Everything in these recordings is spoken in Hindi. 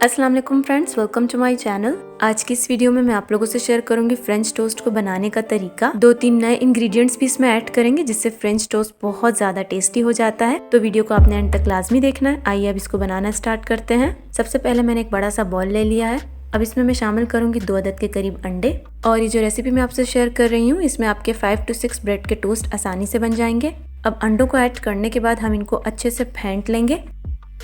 अस्सलाम वालेकुम friends, welcome to my channel. आज की इस वीडियो में मैं आप लोगों से शेयर करूंगी फ्रेंच टोस्ट को बनाने का तरीका। 2-3 नए इंग्रेडिएंट्स भी इसमें ऐड करेंगे जिससे फ्रेंच टोस्ट बहुत ज्यादा टेस्टी हो जाता है। तो वीडियो को आपने एंड तक लाजमी देखना है। आइए अब इसको बनाना स्टार्ट करते हैं। सबसे पहले मैंने एक बड़ा सा बॉल ले लिया है। अब इसमें मैं शामिल करूंगी 2 अदद के करीब अंडे। और ये जो रेसिपी मैं आपसे शेयर कर रही हूँ इसमें आपके 5 to 6 ब्रेड के टोस्ट आसानी से बन जाएंगे। अब अंडों को ऐड करने के बाद हम इनको अच्छे से फेंट लेंगे।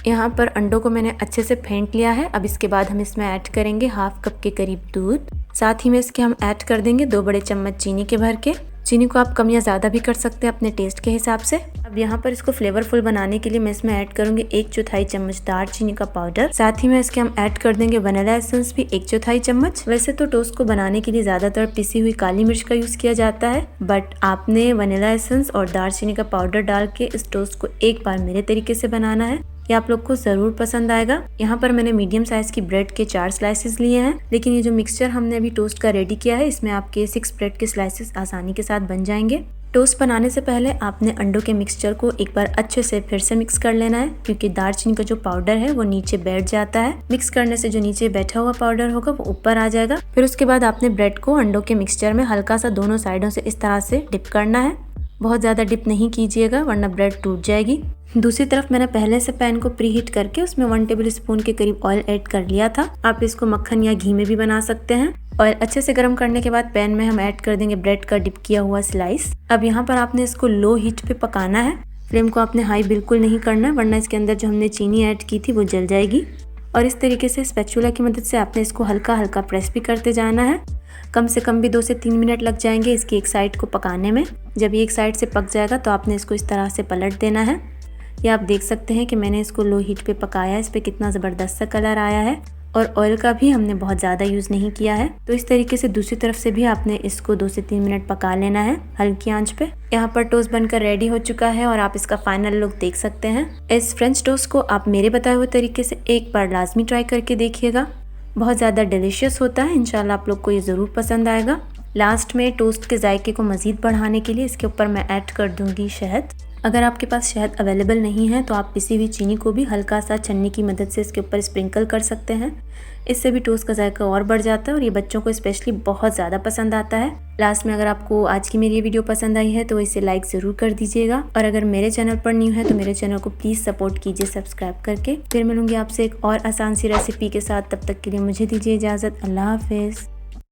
यहाँ पर अंडों को मैंने अच्छे से फेंट लिया है। अब इसके बाद हम इसमें ऐड करेंगे हाफ कप के करीब दूध। साथ ही में इसके हम ऐड कर देंगे 2 बड़े चम्मच चीनी के भर के। चीनी को आप कम या ज़्यादा भी कर सकते हैं अपने टेस्ट के हिसाब से। अब यहाँ पर इसको फ्लेवरफुल बनाने के लिए मैं इसमें ऐड करूंगी 1/4 चम्मच दालचीनी का पाउडर। साथ ही में इसके हम ऐड कर देंगे वनीला एसेंस भी 1/4 चम्मच। वैसे तो टोस्ट को बनाने के लिए ज़्यादातर पिसी हुई काली मिर्च का यूज़ किया जाता है, बट आपने वनीला एसेंस और दालचीनी का पाउडर डाल के इस टोस्ट को एक बार मेरे तरीके से बनाना है। ये आप लोग को जरूर पसंद आएगा। यहाँ पर मैंने मीडियम साइज की ब्रेड के 4 स्लाइसेस लिए हैं, लेकिन ये जो मिक्सचर हमने अभी टोस्ट का रेडी किया है इसमें आपके 6 ब्रेड के स्लाइसेस आसानी के साथ बन जाएंगे। टोस्ट बनाने से पहले आपने अंडों के मिक्सचर को एक बार अच्छे से फिर से मिक्स कर लेना है, क्योंकि दालचीनी का जो पाउडर है वो नीचे बैठ जाता है। मिक्स करने से जो नीचे बैठा हुआ पाउडर होगा वो ऊपर आ जाएगा। फिर उसके बाद आपने ब्रेड को अंडों के मिक्सचर में हल्का सा दोनों साइडों से इस तरह से डिप करना है। बहुत ज़्यादा डिप नहीं कीजिएगा वरना ब्रेड टूट जाएगी। दूसरी तरफ मैंने पहले से पैन को प्री हीट करके उसमें 1 टेबल स्पून के करीब ऑयल ऐड कर लिया था। आप इसको मक्खन या घी में भी बना सकते हैं। ऑयल अच्छे से गर्म करने के बाद पैन में हम ऐड कर देंगे ब्रेड का डिप किया हुआ स्लाइस। अब यहाँ पर आपने इसको लो हीट पे पकाना है। फ्लेम को आपने हाई बिल्कुल नहीं करना है, वरना इसके अंदर जो हमने चीनी ऐड की थी वो जल जाएगी। और इस तरीके से स्पैचुला की मदद से आपने इसको हल्का हल्का प्रेस भी करते जाना है। कम से कम भी 2 से 3 मिनट लग जाएंगे इसकी एक साइड को पकाने में। जब ये एक साइड से पक जाएगा तो आपने इसको इस तरह से पलट देना है। ये आप देख सकते हैं कि मैंने इसको लो हीट पे पकाया है। इस पे कितना ज़बरदस्त सा कलर आया है और ऑयल का भी हमने बहुत ज़्यादा यूज़ नहीं किया है। तो इस तरीके से दूसरी तरफ से भी आपने इसको 2 से 3 मिनट पका लेना है हल्की आंच पे। यहाँ पर टोस्ट बनकर रेडी हो चुका है और आप इसका फाइनल लुक देख सकते हैं। इस फ्रेंच टोस्ट को आप मेरे बताए हुए तरीके से एक बार लाजमी ट्राई करके देखिएगा। बहुत ज़्यादा डिलीशियस होता है। इंशाल्लाह आप लोग को ये ज़रूर पसंद आएगा। लास्ट में टोस्ट के जायके को मज़ीद बढ़ाने के लिए इसके ऊपर मैं ऐड कर दूंगी शहद। अगर आपके पास शहद अवेलेबल नहीं है तो आप पिसी हुई चीनी को भी हल्का सा छन्नी की मदद से इसके ऊपर स्प्रिंकल कर सकते हैं। इससे भी टोस्ट का जायका और बढ़ जाता है और ये बच्चों को स्पेशली बहुत ज़्यादा पसंद आता है। लास्ट में अगर आपको आज की मेरी ये वीडियो पसंद आई है तो इसे लाइक ज़रूर कर दीजिएगा। और अगर मेरे चैनल पर न्यू है तो मेरे चैनल को प्लीज़ सपोर्ट कीजिए सब्सक्राइब करके। फिर मिलूंगी आपसे एक और आसान सी रेसिपी के साथ। तब तक के लिए मुझे दीजिए इजाज़त। अल्लाह हाफिज़।